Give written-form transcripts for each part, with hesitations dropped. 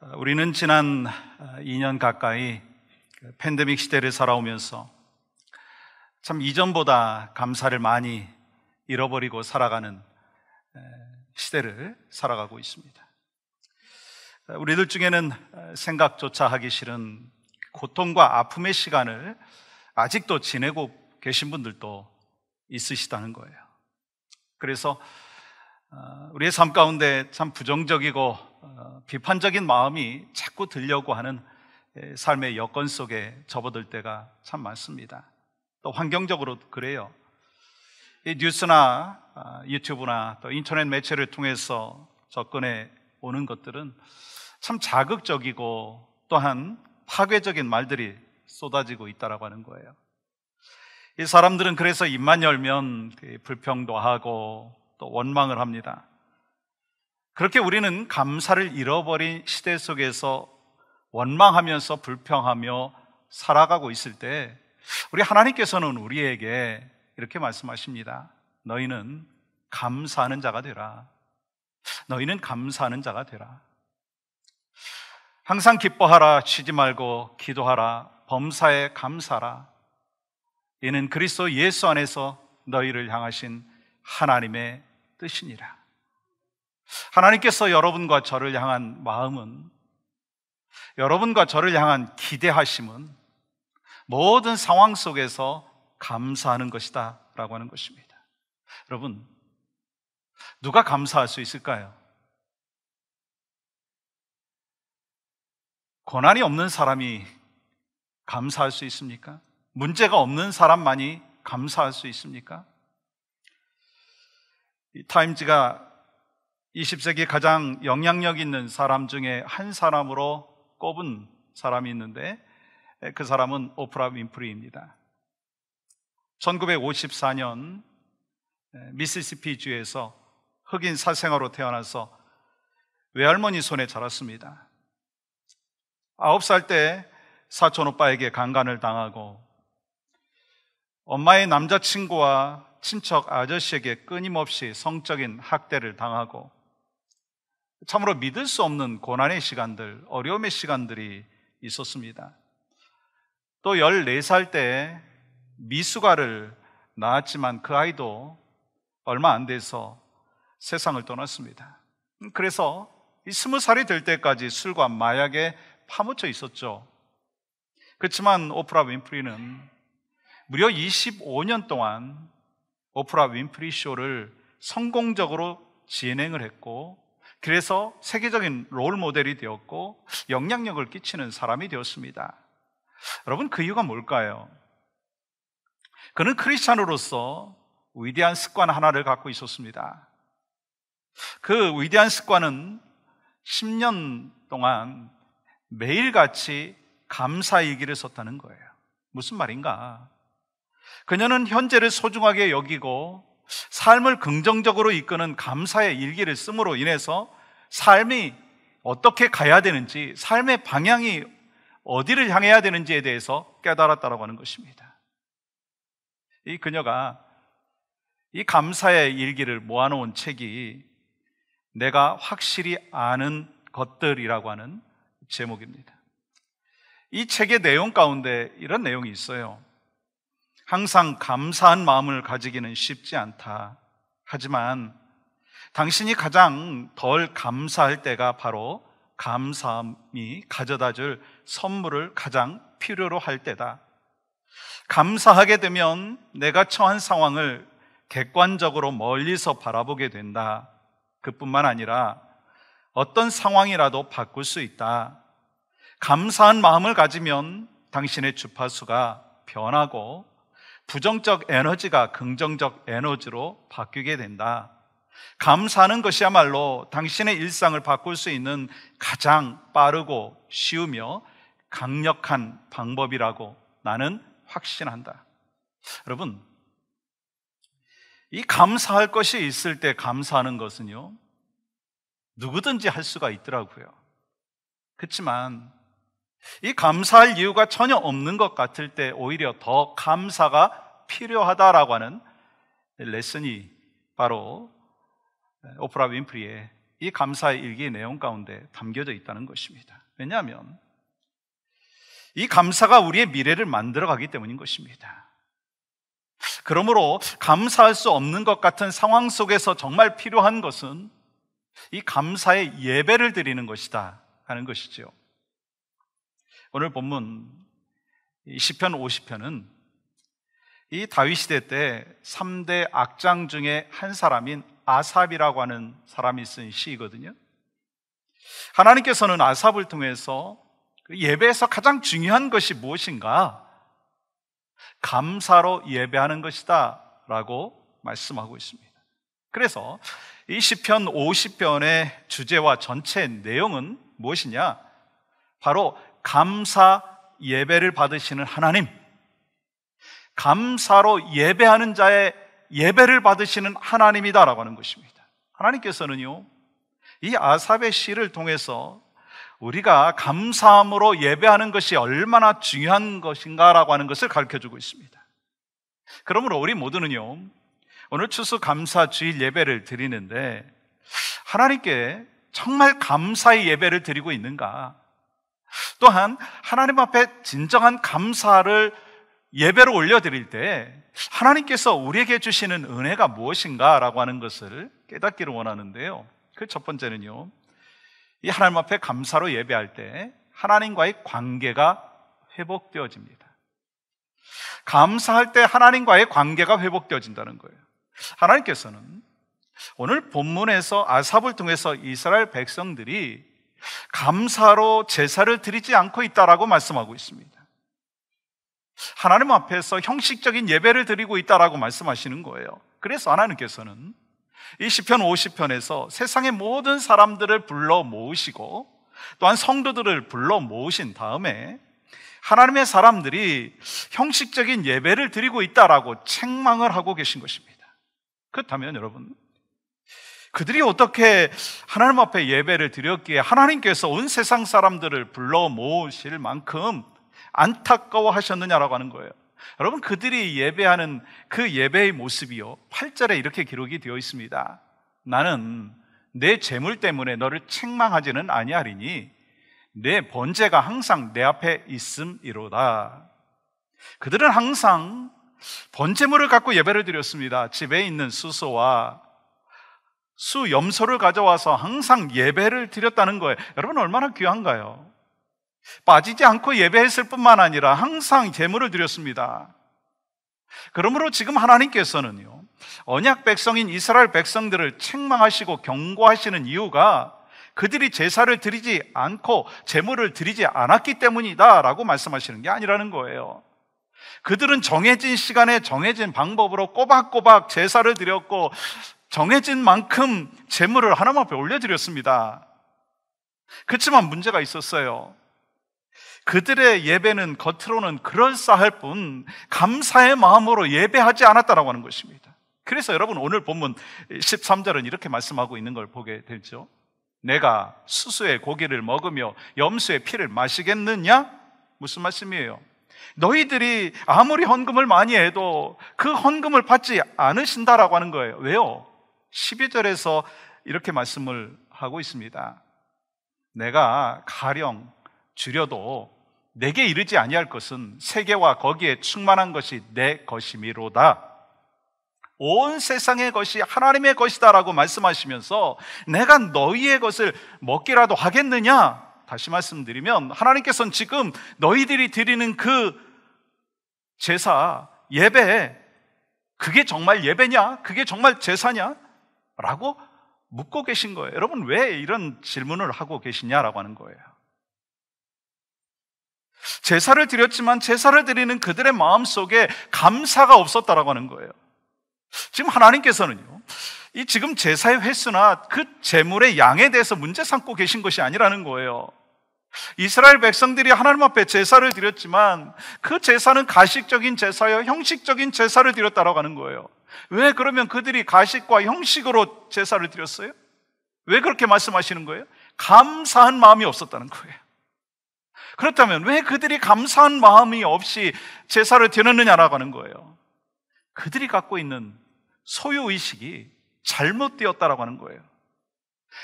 우리는 지난 2년 가까이 팬데믹 시대를 살아오면서 참 이전보다 감사를 많이 잃어버리고 살아가는 시대를 살아가고 있습니다. 우리들 중에는 생각조차 하기 싫은 고통과 아픔의 시간을 아직도 지내고 계신 분들도 있으시다는 거예요. 그래서 우리의 삶 가운데 참 부정적이고 비판적인 마음이 자꾸 들려고 하는 삶의 여건 속에 접어들 때가 참 많습니다. 또 환경적으로도 그래요. 이 뉴스나 유튜브나 또 인터넷 매체를 통해서 접근해 오는 것들은 참 자극적이고 또한 파괴적인 말들이 쏟아지고 있다라고 하는 거예요. 이 사람들은 그래서 입만 열면 불평도 하고 또 원망을 합니다. 그렇게 우리는 감사를 잃어버린 시대 속에서 원망하면서 불평하며 살아가고 있을 때 우리 하나님께서는 우리에게 이렇게 말씀하십니다. 너희는 감사하는 자가 되라. 너희는 감사하는 자가 되라. 항상 기뻐하라. 쉬지 말고 기도하라. 범사에 감사하라. 이는 그리스도 예수 안에서 너희를 향하신 하나님의 뜻이니라. 하나님께서 여러분과 저를 향한 마음은, 여러분과 저를 향한 기대하심은 모든 상황 속에서 감사하는 것이다 라고 하는 것입니다. 여러분, 누가 감사할 수 있을까요? 고난이 없는 사람이 감사할 수 있습니까? 문제가 없는 사람만이 감사할 수 있습니까? 이 타임즈가 20세기 가장 영향력 있는 사람 중에 한 사람으로 꼽은 사람이 있는데 그 사람은 오프라 윈프리입니다. 1954년 미시시피주에서 흑인 사생아로 태어나서 외할머니 손에 자랐습니다. 9살 때 사촌 오빠에게 강간을 당하고 엄마의 남자친구와 친척 아저씨에게 끊임없이 성적인 학대를 당하고 참으로 믿을 수 없는 고난의 시간들, 어려움의 시간들이 있었습니다. 또 14살 때 미숙아를 낳았지만 그 아이도 얼마 안 돼서 세상을 떠났습니다. 그래서 20살이 될 때까지 술과 마약에 파묻혀 있었죠. 그렇지만 오프라 윈프리는 무려 25년 동안 오프라 윈프리 쇼를 성공적으로 진행을 했고, 그래서 세계적인 롤 모델이 되었고 영향력을 끼치는 사람이 되었습니다. 여러분, 그 이유가 뭘까요? 그는 크리스찬으로서 위대한 습관 하나를 갖고 있었습니다. 그 위대한 습관은 10년 동안 매일같이 감사일기를 썼다는 거예요. 무슨 말인가? 그녀는 현재를 소중하게 여기고 삶을 긍정적으로 이끄는 감사의 일기를 씀으로 인해서 삶이 어떻게 가야 되는지, 삶의 방향이 어디를 향해야 되는지에 대해서 깨달았다고 하는 것입니다. 이 그녀가 이 감사의 일기를 모아놓은 책이 내가 확실히 아는 것들이라고 하는 제목입니다. 이 책의 내용 가운데 이런 내용이 있어요. 항상 감사한 마음을 가지기는 쉽지 않다. 하지만 당신이 가장 덜 감사할 때가 바로 감사함이 가져다 줄 선물을 가장 필요로 할 때다. 감사하게 되면 내가 처한 상황을 객관적으로 멀리서 바라보게 된다. 그뿐만 아니라 어떤 상황이라도 바꿀 수 있다. 감사한 마음을 가지면 당신의 주파수가 변하고 부정적 에너지가 긍정적 에너지로 바뀌게 된다. 감사하는 것이야말로 당신의 일상을 바꿀 수 있는 가장 빠르고 쉬우며 강력한 방법이라고 나는 확신한다. 여러분, 이 감사할 것이 있을 때 감사하는 것은요, 누구든지 할 수가 있더라고요. 그렇지만 이 감사할 이유가 전혀 없는 것 같을 때 오히려 더 감사가 필요하다라고 하는 레슨이 바로 오프라 윈프리의 이 감사의 일기의 내용 가운데 담겨져 있다는 것입니다. 왜냐하면 이 감사가 우리의 미래를 만들어가기 때문인 것입니다. 그러므로 감사할 수 없는 것 같은 상황 속에서 정말 필요한 것은 이 감사의 예배를 드리는 것이다 하는 것이죠. 오늘 본문 시편 50편은 이 다윗 시대 때 3대 악장 중에 한 사람인 아삽이라고 하는 사람이 쓴 시이거든요. 하나님께서는 아삽을 통해서 예배에서 가장 중요한 것이 무엇인가? 감사로 예배하는 것이다 라고 말씀하고 있습니다. 그래서 이 시편 50편의 주제와 전체 내용은 무엇이냐? 바로 감사 예배를 받으시는 하나님, 감사로 예배하는 자의 예배를 받으시는 하나님이다라고 하는 것입니다. 하나님께서는요, 이 아삽의 시를 통해서 우리가 감사함으로 예배하는 것이 얼마나 중요한 것인가라고 하는 것을 가르쳐주고 있습니다. 그러므로 우리 모두는요, 오늘 추수감사 주일 예배를 드리는데 하나님께 정말 감사의 예배를 드리고 있는가? 또한 하나님 앞에 진정한 감사를 예배로 올려드릴 때 하나님께서 우리에게 주시는 은혜가 무엇인가 라고 하는 것을 깨닫기를 원하는데요, 그 첫 번째는요, 이 하나님 앞에 감사로 예배할 때 하나님과의 관계가 회복되어집니다. 감사할 때 하나님과의 관계가 회복되어진다는 거예요. 하나님께서는 오늘 본문에서 아삽을 통해서 이스라엘 백성들이 감사로 제사를 드리지 않고 있다라고 말씀하고 있습니다. 하나님 앞에서 형식적인 예배를 드리고 있다라고 말씀하시는 거예요. 그래서 하나님께서는 이 시편 50편에서 세상의 모든 사람들을 불러 모으시고 또한 성도들을 불러 모으신 다음에 하나님의 사람들이 형식적인 예배를 드리고 있다라고 책망을 하고 계신 것입니다. 그렇다면 여러분, 그들이 어떻게 하나님 앞에 예배를 드렸기에 하나님께서 온 세상 사람들을 불러 모으실 만큼 안타까워 하셨느냐라고 하는 거예요. 여러분, 그들이 예배하는 그 예배의 모습이요, 8절에 이렇게 기록이 되어 있습니다. 나는 내 재물 때문에 너를 책망하지는 아니하리니 내 번제가 항상 내 앞에 있음이로다. 그들은 항상 번제물을 갖고 예배를 드렸습니다. 집에 있는 수소와 수염소를 가져와서 항상 예배를 드렸다는 거예요. 여러분, 얼마나 귀한가요? 빠지지 않고 예배했을 뿐만 아니라 항상 제물을 드렸습니다. 그러므로 지금 하나님께서는요, 언약 백성인 이스라엘 백성들을 책망하시고 경고하시는 이유가 그들이 제사를 드리지 않고 제물을 드리지 않았기 때문이다 라고 말씀하시는 게 아니라는 거예요. 그들은 정해진 시간에 정해진 방법으로 꼬박꼬박 제사를 드렸고 정해진 만큼 제물을 하나님 앞에 올려드렸습니다. 그렇지만 문제가 있었어요. 그들의 예배는 겉으로는 그럴싸할 뿐 감사의 마음으로 예배하지 않았다라고 하는 것입니다. 그래서 여러분, 오늘 본문 13절은 이렇게 말씀하고 있는 걸 보게 되죠. 내가 수수의 고기를 먹으며 염소의 피를 마시겠느냐? 무슨 말씀이에요? 너희들이 아무리 헌금을 많이 해도 그 헌금을 받지 않으신다라고 하는 거예요. 왜요? 12절에서 이렇게 말씀을 하고 있습니다. 내가 가령 줄여도 내게 이르지 아니할 것은 세계와 거기에 충만한 것이 내 것이미로다. 온 세상의 것이 하나님의 것이다라고 말씀하시면서 내가 너희의 것을 먹기라도 하겠느냐? 다시 말씀드리면 하나님께서는 지금 너희들이 드리는 그 제사, 예배, 그게 정말 예배냐? 그게 정말 제사냐? 라고 묻고 계신 거예요. 여러분, 왜 이런 질문을 하고 계시냐라고 하는 거예요. 제사를 드렸지만 제사를 드리는 그들의 마음속에 감사가 없었다라고 하는 거예요. 지금 하나님께서는요, 이 지금 제사의 횟수나 그 제물의 양에 대해서 문제 삼고 계신 것이 아니라는 거예요. 이스라엘 백성들이 하나님 앞에 제사를 드렸지만 그 제사는 가식적인 제사여 형식적인 제사를 드렸다라고 하는 거예요. 왜 그러면 그들이 가식과 형식으로 제사를 드렸어요? 왜 그렇게 말씀하시는 거예요? 감사한 마음이 없었다는 거예요. 그렇다면 왜 그들이 감사한 마음이 없이 제사를 드렸느냐라고 하는 거예요. 그들이 갖고 있는 소유의식이 잘못되었다라고 하는 거예요.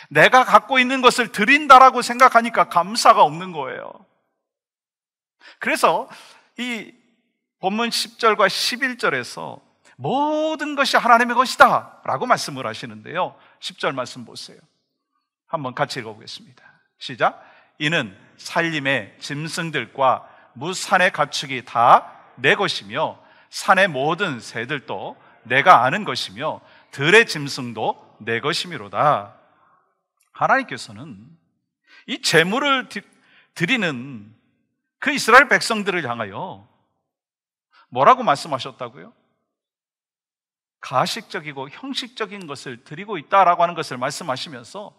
내가 갖고 있는 것을 드린다라고 생각하니까 감사가 없는 거예요. 그래서 이 본문 10절과 11절에서 모든 것이 하나님의 것이다 라고 말씀을 하시는데요, 10절 말씀 보세요. 한번 같이 읽어보겠습니다. 시작. 이는 산림의 짐승들과 무산의 가축이 다 내 것이며 산의 모든 새들도 내가 아는 것이며 들의 짐승도 내 것이미로다. 하나님께서는 이 제물을 드리는 그 이스라엘 백성들을 향하여 뭐라고 말씀하셨다고요? 가식적이고 형식적인 것을 드리고 있다라고 하는 것을 말씀하시면서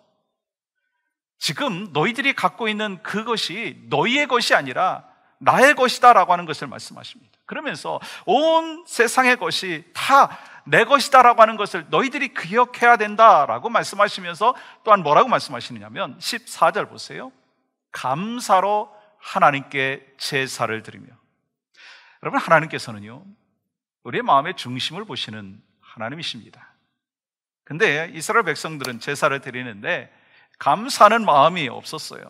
지금 너희들이 갖고 있는 그것이 너희의 것이 아니라 나의 것이다 라고 하는 것을 말씀하십니다. 그러면서 온 세상의 것이 다 내 것이다 라고 하는 것을 너희들이 기억해야 된다라고 말씀하시면서 또한 뭐라고 말씀하시느냐면 14절 보세요. 감사로 하나님께 제사를 드리며. 여러분, 하나님께서는요, 우리의 마음의 중심을 보시는 하나님이십니다. 근데 이스라엘 백성들은 제사를 드리는데 감사하는 마음이 없었어요.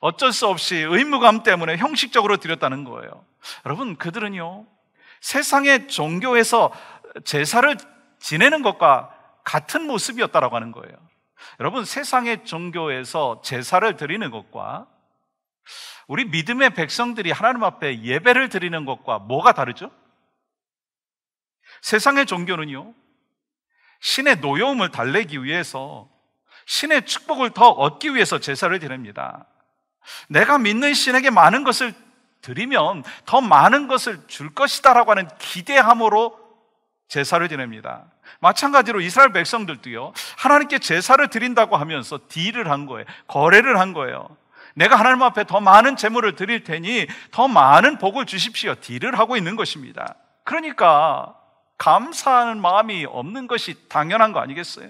어쩔 수 없이 의무감 때문에 형식적으로 드렸다는 거예요. 여러분, 그들은요, 세상의 종교에서 제사를 지내는 것과 같은 모습이었다라고 하는 거예요. 여러분, 세상의 종교에서 제사를 드리는 것과 우리 믿음의 백성들이 하나님 앞에 예배를 드리는 것과 뭐가 다르죠? 세상의 종교는요, 신의 노여움을 달래기 위해서, 신의 축복을 더 얻기 위해서 제사를 드립니다. 내가 믿는 신에게 많은 것을 드리면 더 많은 것을 줄 것이다 라고 하는 기대함으로 제사를 지냅니다. 마찬가지로 이스라엘 백성들도요, 하나님께 제사를 드린다고 하면서 딜을 한 거예요. 거래를 한 거예요. 내가 하나님 앞에 더 많은 재물을 드릴 테니 더 많은 복을 주십시오. 딜을 하고 있는 것입니다. 그러니까 감사하는 마음이 없는 것이 당연한 거 아니겠어요?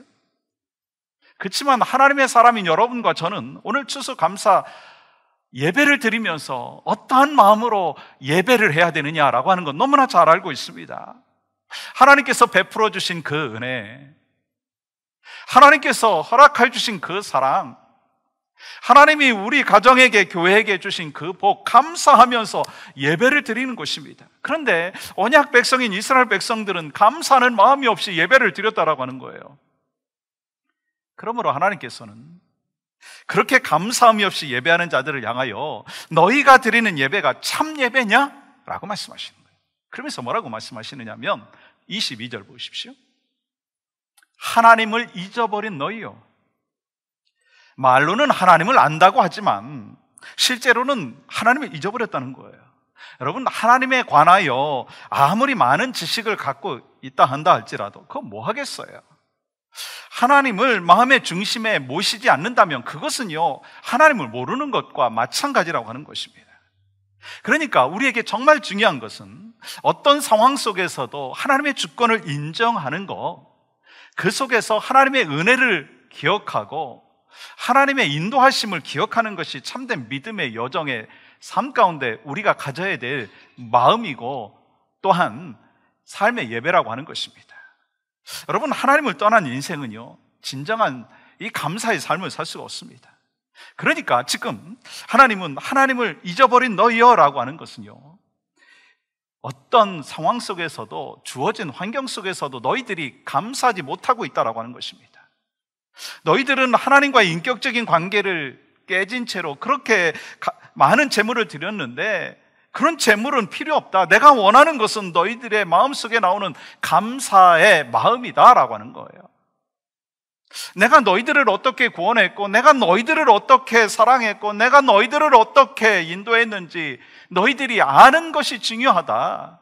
그렇지만 하나님의 사람인 여러분과 저는 오늘 추수감사 예배를 드리면서 어떠한 마음으로 예배를 해야 되느냐라고 하는 건 너무나 잘 알고 있습니다. 하나님께서 베풀어 주신 그 은혜, 하나님께서 허락해 주신 그 사랑, 하나님이 우리 가정에게, 교회에게 주신 그 복 감사하면서 예배를 드리는 것입니다. 그런데 언약 백성인 이스라엘 백성들은 감사하는 마음이 없이 예배를 드렸다라고 하는 거예요. 그러므로 하나님께서는 그렇게 감사함이 없이 예배하는 자들을 향하여 너희가 드리는 예배가 참 예배냐? 라고 말씀하시는 거예요. 그러면서 뭐라고 말씀하시느냐면 22절 보십시오. 하나님을 잊어버린 너희요. 말로는 하나님을 안다고 하지만 실제로는 하나님을 잊어버렸다는 거예요. 여러분, 하나님에 관하여 아무리 많은 지식을 갖고 있다 한다 할지라도 그거 뭐 하겠어요? 하나님을 마음의 중심에 모시지 않는다면 그것은요, 하나님을 모르는 것과 마찬가지라고 하는 것입니다. 그러니까 우리에게 정말 중요한 것은 어떤 상황 속에서도 하나님의 주권을 인정하는 것, 그 속에서 하나님의 은혜를 기억하고 하나님의 인도하심을 기억하는 것이 참된 믿음의 여정의 삶 가운데 우리가 가져야 될 마음이고 또한 삶의 예배라고 하는 것입니다. 여러분, 하나님을 떠난 인생은요, 진정한 이 감사의 삶을 살 수가 없습니다. 그러니까 지금 하나님은 하나님을 잊어버린 너희여라고 하는 것은요, 어떤 상황 속에서도, 주어진 환경 속에서도 너희들이 감사하지 못하고 있다라고 하는 것입니다. 너희들은 하나님과의 인격적인 관계를 깨진 채로 그렇게 많은 재물을 드렸는데 그런 재물은 필요 없다. 내가 원하는 것은 너희들의 마음속에 나오는 감사의 마음이다라고 하는 거예요. 내가 너희들을 어떻게 구원했고, 내가 너희들을 어떻게 사랑했고, 내가 너희들을 어떻게 인도했는지 너희들이 아는 것이 중요하다.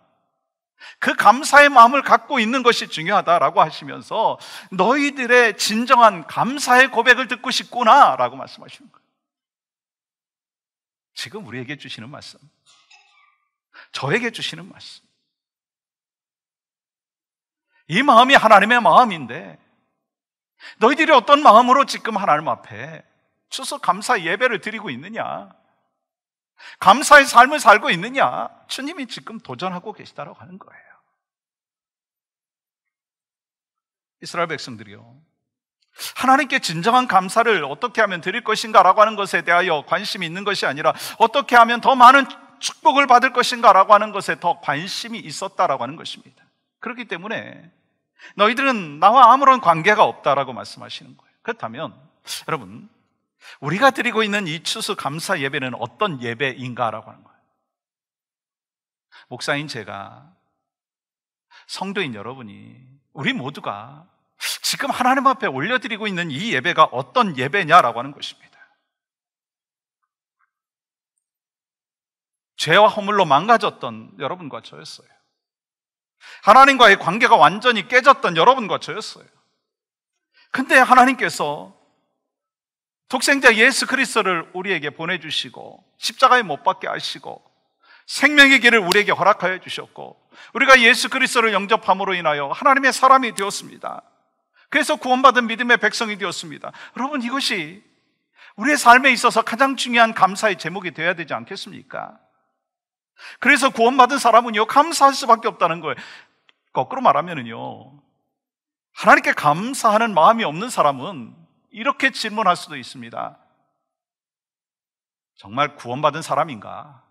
그 감사의 마음을 갖고 있는 것이 중요하다라고 하시면서 너희들의 진정한 감사의 고백을 듣고 싶구나라고 말씀하시는 거예요. 지금 우리에게 주시는 말씀, 저에게 주시는 말씀, 이 마음이 하나님의 마음인데 너희들이 어떤 마음으로 지금 하나님 앞에 추수감사 예배를 드리고 있느냐, 감사의 삶을 살고 있느냐, 주님이 지금 도전하고 계시다고 하는 거예요. 이스라엘 백성들이요, 하나님께 진정한 감사를 어떻게 하면 드릴 것인가 라고 하는 것에 대하여 관심이 있는 것이 아니라 어떻게 하면 더 많은 축복을 받을 것인가 라고 하는 것에 더 관심이 있었다라고 하는 것입니다. 그렇기 때문에 너희들은 나와 아무런 관계가 없다라고 말씀하시는 거예요. 그렇다면 여러분, 우리가 드리고 있는 이 추수 감사 예배는 어떤 예배인가라고 하는 거예요. 목사인 제가, 성도인 여러분이, 우리 모두가 지금 하나님 앞에 올려드리고 있는 이 예배가 어떤 예배냐라고 하는 것입니다. 죄와 허물로 망가졌던 여러분과 저였어요. 하나님과의 관계가 완전히 깨졌던 여러분과 저였어요. 근데 하나님께서 독생자 예수 그리스도를 우리에게 보내주시고 십자가에 못 박게 하시고 생명의 길을 우리에게 허락하여 주셨고 우리가 예수 그리스도를 영접함으로 인하여 하나님의 사람이 되었습니다. 그래서 구원받은 믿음의 백성이 되었습니다. 여러분, 이것이 우리의 삶에 있어서 가장 중요한 감사의 제목이 되어야 되지 않겠습니까? 그래서 구원받은 사람은요, 감사할 수밖에 없다는 거예요. 거꾸로 말하면은요, 하나님께 감사하는 마음이 없는 사람은 이렇게 질문할 수도 있습니다. 정말 구원받은 사람인가?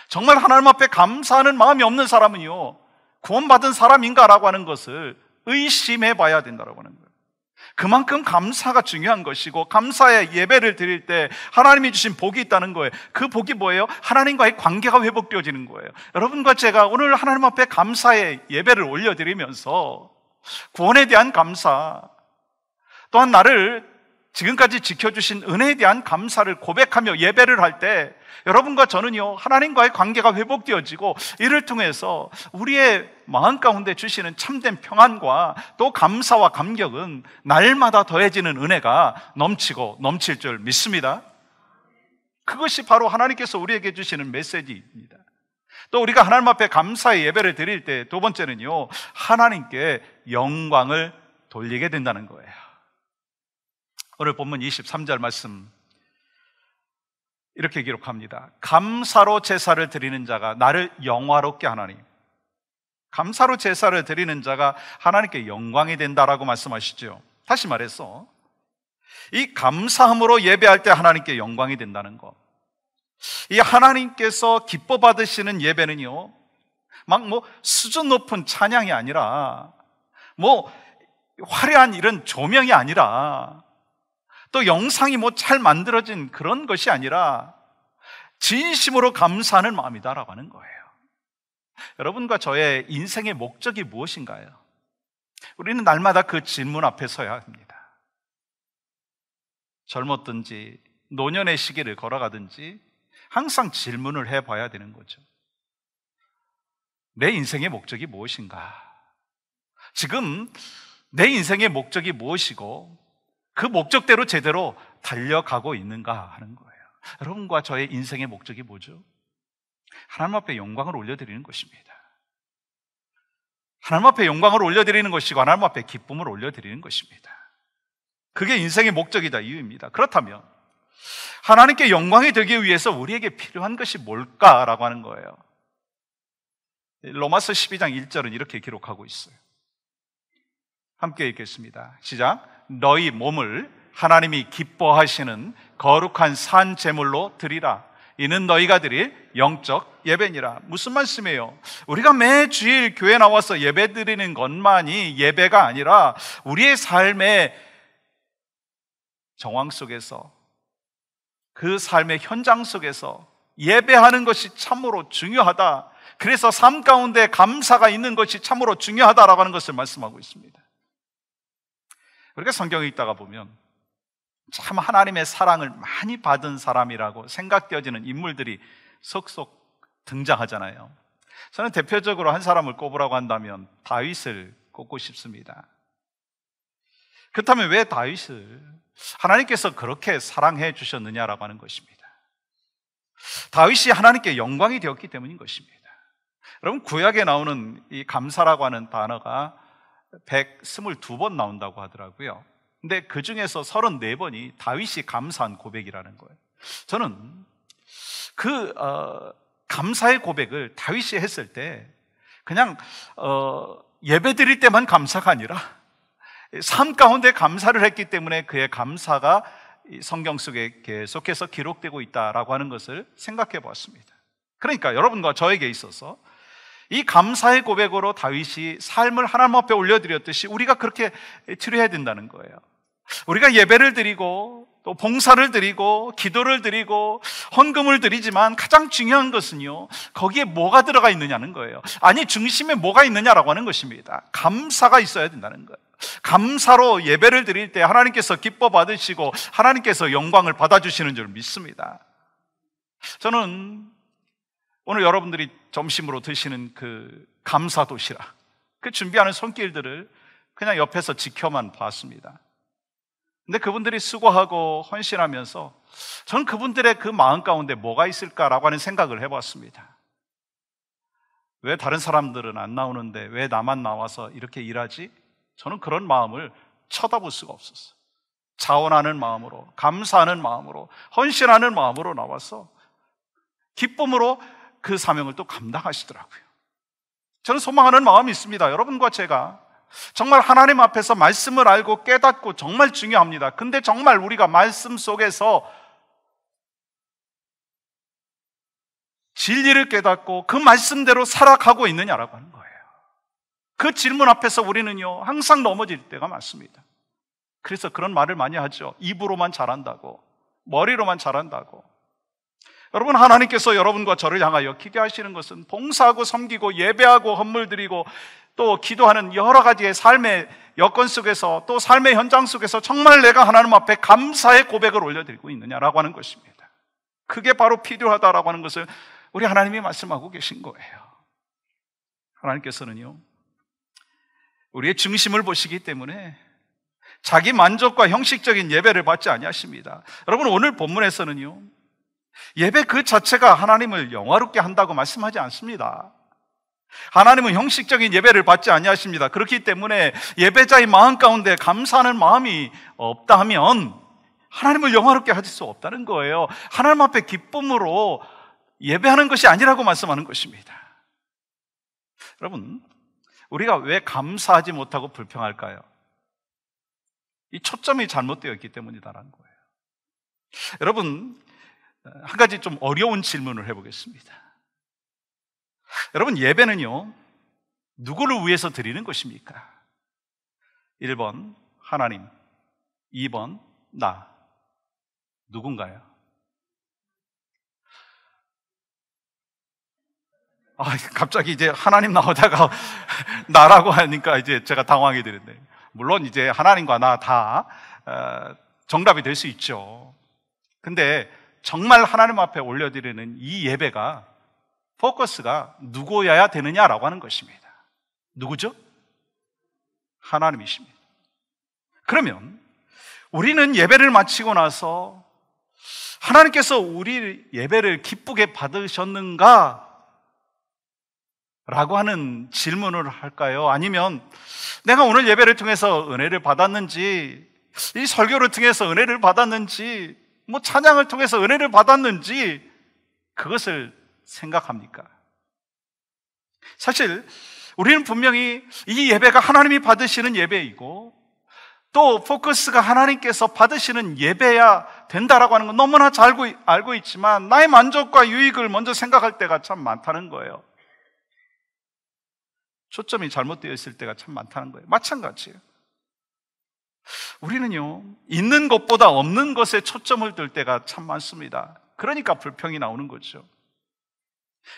정말 하나님 앞에 감사하는 마음이 없는 사람은요, 구원받은 사람인가라고 하는 것을 의심해 봐야 된다고 하는 거예요. 그만큼 감사가 중요한 것이고 감사의 예배를 드릴 때 하나님이 주신 복이 있다는 거예요. 그 복이 뭐예요? 하나님과의 관계가 회복되어지는 거예요. 여러분과 제가 오늘 하나님 앞에 감사의 예배를 올려드리면서 구원에 대한 감사, 또한 나를 지금까지 지켜주신 은혜에 대한 감사를 고백하며 예배를 할 때 여러분과 저는요, 하나님과의 관계가 회복되어지고 이를 통해서 우리의 마음 가운데 주시는 참된 평안과 또 감사와 감격은 날마다 더해지는 은혜가 넘치고 넘칠 줄 믿습니다. 그것이 바로 하나님께서 우리에게 주시는 메시지입니다. 또 우리가 하나님 앞에 감사의 예배를 드릴 때 두 번째는요, 하나님께 영광을 돌리게 된다는 거예요. 오늘 본문 23절 말씀 이렇게 기록합니다. 감사로 제사를 드리는 자가 나를 영화롭게 하나니, 감사로 제사를 드리는 자가 하나님께 영광이 된다라고 말씀하시죠. 다시 말해서 이 감사함으로 예배할 때 하나님께 영광이 된다는 것, 이 하나님께서 기뻐 받으시는 예배는요, 막 수준 높은 찬양이 아니라 화려한 이런 조명이 아니라 또 영상이 잘 만들어진 그런 것이 아니라 진심으로 감사하는 마음이다라고 하는 거예요. 여러분과 저의 인생의 목적이 무엇인가요? 우리는 날마다 그 질문 앞에 서야 합니다. 젊었든지 노년의 시기를 걸어가든지 항상 질문을 해봐야 되는 거죠. 내 인생의 목적이 무엇인가? 지금 내 인생의 목적이 무엇이고 그 목적대로 제대로 달려가고 있는가 하는 거예요. 여러분과 저의 인생의 목적이 뭐죠? 하나님 앞에 영광을 올려드리는 것입니다. 하나님 앞에 영광을 올려드리는 것이고 하나님 앞에 기쁨을 올려드리는 것입니다. 그게 인생의 목적이다, 이유입니다. 그렇다면 하나님께 영광이 되기 위해서 우리에게 필요한 것이 뭘까라고 하는 거예요. 로마서 12장 1절은 이렇게 기록하고 있어요. 함께 읽겠습니다. 시작. 너희 몸을 하나님이 기뻐하시는 거룩한 산 제물로 드리라. 이는 너희가 드릴 영적 예배니라. 무슨 말씀이에요? 우리가 매 주일 교회 나와서 예배 드리는 것만이 예배가 아니라 우리의 삶의 정황 속에서, 그 삶의 현장 속에서 예배하는 것이 참으로 중요하다. 그래서 삶 가운데 감사가 있는 것이 참으로 중요하다라고 하는 것을 말씀하고 있습니다. 우리가 성경에 있다가 보면 참 하나님의 사랑을 많이 받은 사람이라고 생각되어지는 인물들이 속속 등장하잖아요. 저는 대표적으로 한 사람을 꼽으라고 한다면 다윗을 꼽고 싶습니다. 그렇다면 왜 다윗을 하나님께서 그렇게 사랑해 주셨느냐라고 하는 것입니다. 다윗이 하나님께 영광이 되었기 때문인 것입니다. 여러분, 구약에 나오는 이 감사라고 하는 단어가 122번 나온다고 하더라고요. 근데 그 중에서 34번이 다윗이 감사한 고백이라는 거예요. 저는 그 감사의 고백을 다윗이 했을 때 그냥 예배 드릴 때만 감사가 아니라 삶 가운데 감사를 했기 때문에 그의 감사가 성경 속에 계속해서 기록되고 있다라고 하는 것을 생각해 보았습니다. 그러니까 여러분과 저에게 있어서 이 감사의 고백으로 다윗이 삶을 하나님 앞에 올려드렸듯이 우리가 그렇게 드려야 된다는 거예요. 우리가 예배를 드리고 또 봉사를 드리고 기도를 드리고 헌금을 드리지만 가장 중요한 것은요, 거기에 뭐가 들어가 있느냐는 거예요. 아니, 중심에 뭐가 있느냐라고 하는 것입니다. 감사가 있어야 된다는 거예요. 감사로 예배를 드릴 때 하나님께서 기뻐 받으시고 하나님께서 영광을 받아주시는 줄 믿습니다. 저는 오늘 여러분들이 점심으로 드시는 그 감사 도시락, 그 준비하는 손길들을 그냥 옆에서 지켜만 봤습니다. 근데 그분들이 수고하고 헌신하면서 저는 그분들의 그 마음 가운데 뭐가 있을까라고 하는 생각을 해봤습니다. 왜 다른 사람들은 안 나오는데 왜 나만 나와서 이렇게 일하지? 저는 그런 마음을 쳐다볼 수가 없었어요. 자원하는 마음으로, 감사하는 마음으로, 헌신하는 마음으로 나와서 기쁨으로 그 사명을 또 감당하시더라고요. 저는 소망하는 마음이 있습니다. 여러분과 제가 정말 하나님 앞에서 말씀을 알고 깨닫고 정말 중요합니다. 근데 정말 우리가 말씀 속에서 진리를 깨닫고 그 말씀대로 살아가고 있느냐라고 하는 거예요. 그 질문 앞에서 우리는요, 항상 넘어질 때가 많습니다. 그래서 그런 말을 많이 하죠. 입으로만 잘한다고, 머리로만 잘한다고. 여러분, 하나님께서 여러분과 저를 향하여 기대하시는 것은 봉사하고 섬기고 예배하고 헌물 드리고 또 기도하는 여러 가지의 삶의 여건 속에서 또 삶의 현장 속에서 정말 내가 하나님 앞에 감사의 고백을 올려드리고 있느냐라고 하는 것입니다. 그게 바로 필요하다라고 하는 것을 우리 하나님이 말씀하고 계신 거예요. 하나님께서는요, 우리의 중심을 보시기 때문에 자기 만족과 형식적인 예배를 받지 아니하십니다. 여러분, 오늘 본문에서는요, 예배 그 자체가 하나님을 영화롭게 한다고 말씀하지 않습니다. 하나님은 형식적인 예배를 받지 아니하십니다. 그렇기 때문에 예배자의 마음 가운데 감사하는 마음이 없다 하면 하나님을 영화롭게 하실 수 없다는 거예요. 하나님 앞에 기쁨으로 예배하는 것이 아니라고 말씀하는 것입니다. 여러분, 우리가 왜 감사하지 못하고 불평할까요? 이 초점이 잘못되어 있기 때문이다라는 거예요. 여러분, 한 가지 좀 어려운 질문을 해보겠습니다. 여러분, 예배는요, 누구를 위해서 드리는 것입니까? 1번 하나님, 2번 나. 누군가요? 갑자기 이제 하나님 나오다가 나라고 하니까 이제 제가 당황이 되는데, 물론 이제 하나님과 나 다 정답이 될 수 있죠. 근데 정말 하나님 앞에 올려드리는 이 예배가 포커스가 누구여야 되느냐라고 하는 것입니다. 누구죠? 하나님이십니다. 그러면 우리는 예배를 마치고 나서 하나님께서 우리 예배를 기쁘게 받으셨는가? 라고 하는 질문을 할까요? 아니면 내가 오늘 예배를 통해서 은혜를 받았는지, 이 설교를 통해서 은혜를 받았는지, 뭐 찬양을 통해서 은혜를 받았는지 그것을 생각합니까? 사실 우리는 분명히 이 예배가 하나님이 받으시는 예배이고 또 포커스가 하나님께서 받으시는 예배야 된다라고 하는 건 너무나 잘 알고 있지만 나의 만족과 유익을 먼저 생각할 때가 참 많다는 거예요. 초점이 잘못되어 있을 때가 참 많다는 거예요. 마찬가지예요. 우리는요, 있는 것보다 없는 것에 초점을 둘 때가 참 많습니다. 그러니까 불평이 나오는 거죠.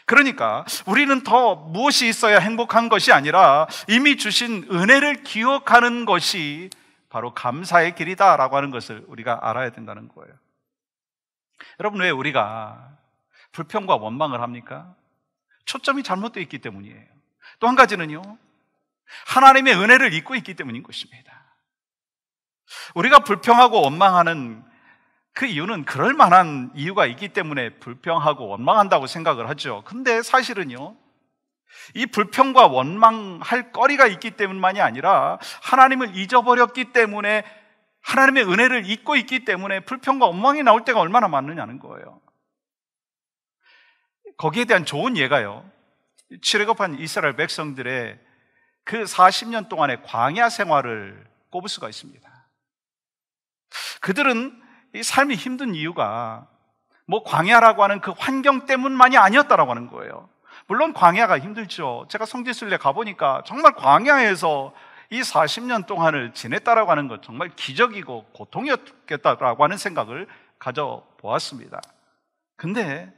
그러니까 우리는 더 무엇이 있어야 행복한 것이 아니라 이미 주신 은혜를 기억하는 것이 바로 감사의 길이다라고 하는 것을 우리가 알아야 된다는 거예요. 여러분, 왜 우리가 불평과 원망을 합니까? 초점이 잘못되어 있기 때문이에요. 또 한 가지는요, 하나님의 은혜를 잊고 있기 때문인 것입니다. 우리가 불평하고 원망하는 그 이유는 그럴 만한 이유가 있기 때문에 불평하고 원망한다고 생각을 하죠. 근데 사실은요, 이 불평과 원망할 거리가 있기 때문만이 아니라 하나님을 잊어버렸기 때문에, 하나님의 은혜를 잊고 있기 때문에 불평과 원망이 나올 때가 얼마나 많느냐는 거예요. 거기에 대한 좋은 예가요, 출애굽한 이스라엘 백성들의 그 40년 동안의 광야 생활을 꼽을 수가 있습니다. 그들은 이 삶이 힘든 이유가 뭐 광야라고 하는 그 환경 때문만이 아니었다라고 하는 거예요. 물론 광야가 힘들죠. 제가 성지순례 가보니까 정말 광야에서 이 40년 동안을 지냈다라고 하는 것 정말 기적이고 고통이었겠다라고 하는 생각을 가져보았습니다. 근데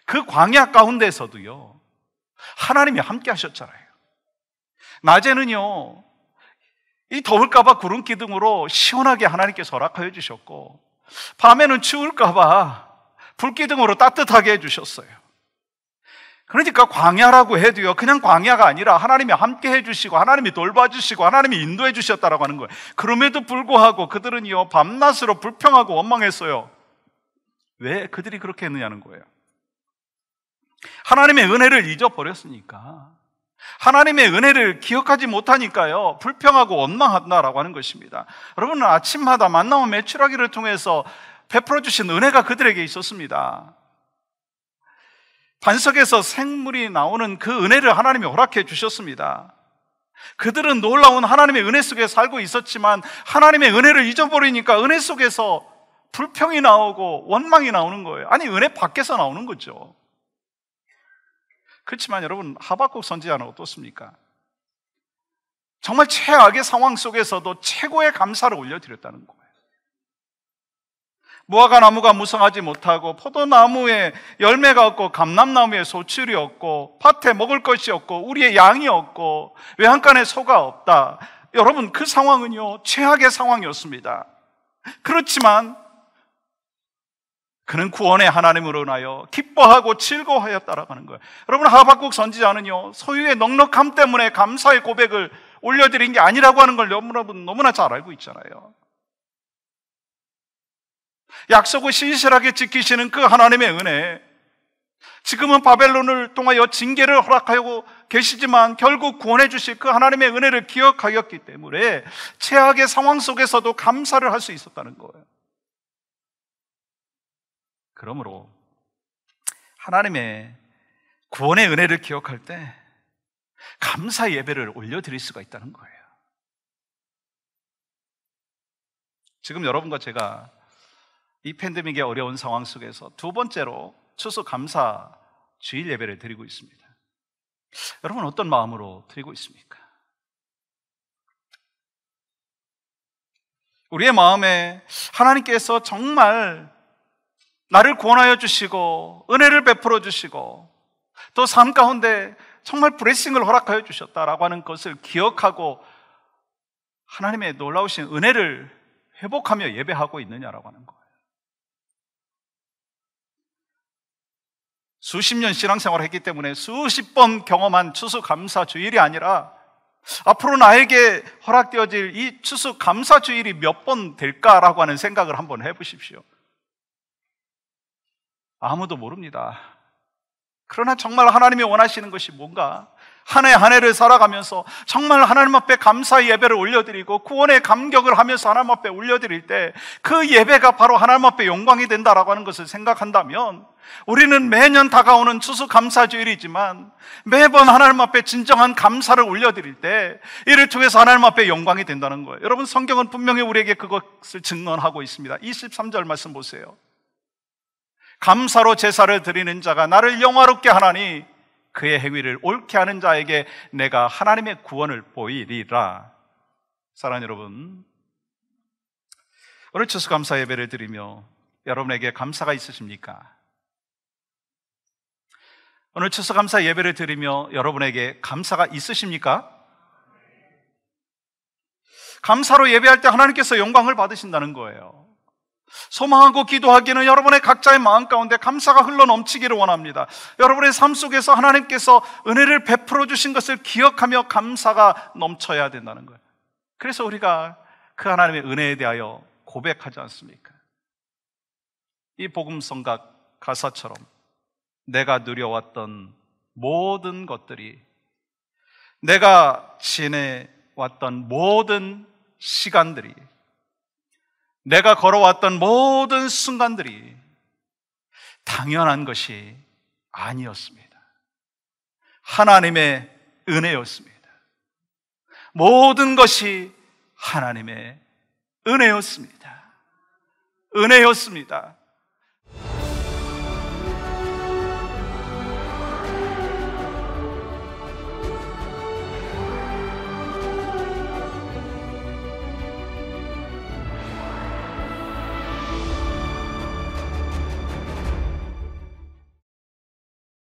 그 광야 가운데서도요, 하나님이 함께 하셨잖아요. 낮에는요, 이 더울까봐 구름 기둥으로 시원하게 하나님께서 허락하여 주셨고, 밤에는 추울까봐 불기둥으로 따뜻하게 해주셨어요. 그러니까 광야라고 해도요, 그냥 광야가 아니라 하나님이 함께 해주시고 하나님이 돌봐주시고 하나님이 인도해 주셨다라고 하는 거예요. 그럼에도 불구하고 그들은요, 밤낮으로 불평하고 원망했어요. 왜 그들이 그렇게 했느냐는 거예요. 하나님의 은혜를 잊어버렸으니까, 하나님의 은혜를 기억하지 못하니까요, 불평하고 원망한다라고 하는 것입니다. 여러분은 아침마다 만나온 메추라기를 통해서 베풀어 주신 은혜가 그들에게 있었습니다. 반석에서 생물이 나오는 그 은혜를 하나님이 허락해 주셨습니다. 그들은 놀라운 하나님의 은혜 속에 살고 있었지만 하나님의 은혜를 잊어버리니까 은혜 속에서 불평이 나오고 원망이 나오는 거예요. 아니, 은혜 밖에서 나오는 거죠. 그렇지만 여러분, 하박국 선지자는 어떻습니까? 정말 최악의 상황 속에서도 최고의 감사를 올려드렸다는 거예요. 무화과 나무가 무성하지 못하고 포도나무에 열매가 없고 감람나무에 소출이 없고 밭에 먹을 것이 없고 우리의 양이 없고 외양간에 소가 없다. 여러분, 그 상황은요, 최악의 상황이었습니다. 그렇지만 그는 구원의 하나님으로 인하여 기뻐하고 즐거워하였다라고 하는 거예요. 여러분, 하박국 선지자는요, 소유의 넉넉함 때문에 감사의 고백을 올려드린 게 아니라고 하는 걸 여러분 너무나 잘 알고 있잖아요. 약속을 신실하게 지키시는 그 하나님의 은혜, 지금은 바벨론을 통하여 징계를 허락하고 계시지만 결국 구원해 주실 그 하나님의 은혜를 기억하였기 때문에 최악의 상황 속에서도 감사를 할 수 있었다는 거예요. 그러므로 하나님의 구원의 은혜를 기억할 때 감사 예배를 올려드릴 수가 있다는 거예요. 지금 여러분과 제가 이 팬데믹의 어려운 상황 속에서 두 번째로 추수 감사 주일 예배를 드리고 있습니다. 여러분, 어떤 마음으로 드리고 있습니까? 우리의 마음에 하나님께서 정말 나를 구원하여 주시고 은혜를 베풀어 주시고 또 삶 가운데 정말 블레싱을 허락하여 주셨다라고 하는 것을 기억하고 하나님의 놀라우신 은혜를 회복하며 예배하고 있느냐라고 하는 거예요. 수십 년 신앙생활을 했기 때문에 수십 번 경험한 추수감사 주일이 아니라 앞으로 나에게 허락되어질 이 추수감사 주일이 몇 번 될까라고 하는 생각을 한번 해보십시오. 아무도 모릅니다. 그러나 정말 하나님이 원하시는 것이 뭔가, 한 해 한 해를 살아가면서 정말 하나님 앞에 감사의 예배를 올려드리고 구원의 감격을 하면서 하나님 앞에 올려드릴 때 그 예배가 바로 하나님 앞에 영광이 된다라고 하는 것을 생각한다면, 우리는 매년 다가오는 추수감사주일이지만 매번 하나님 앞에 진정한 감사를 올려드릴 때 이를 통해서 하나님 앞에 영광이 된다는 거예요. 여러분, 성경은 분명히 우리에게 그것을 증언하고 있습니다. 23절 말씀 보세요. 감사로 제사를 드리는 자가 나를 영화롭게 하나니 그의 행위를 옳게 하는 자에게 내가 하나님의 구원을 보이리라. 사랑하는 여러분, 오늘 추수감사 예배를 드리며 여러분에게 감사가 있으십니까? 오늘 추수감사 예배를 드리며 여러분에게 감사가 있으십니까? 감사로 예배할 때 하나님께서 영광을 받으신다는 거예요. 소망하고 기도하기는 여러분의 각자의 마음 가운데 감사가 흘러 넘치기를 원합니다. 여러분의 삶 속에서 하나님께서 은혜를 베풀어 주신 것을 기억하며 감사가 넘쳐야 된다는 거예요. 그래서 우리가 그 하나님의 은혜에 대하여 고백하지 않습니까? 이 복음성각 가사처럼 내가 누려왔던 모든 것들이, 내가 지내왔던 모든 시간들이, 내가 걸어왔던 모든 순간들이 당연한 것이 아니었습니다. 하나님의 은혜였습니다. 모든 것이 하나님의 은혜였습니다. 은혜였습니다.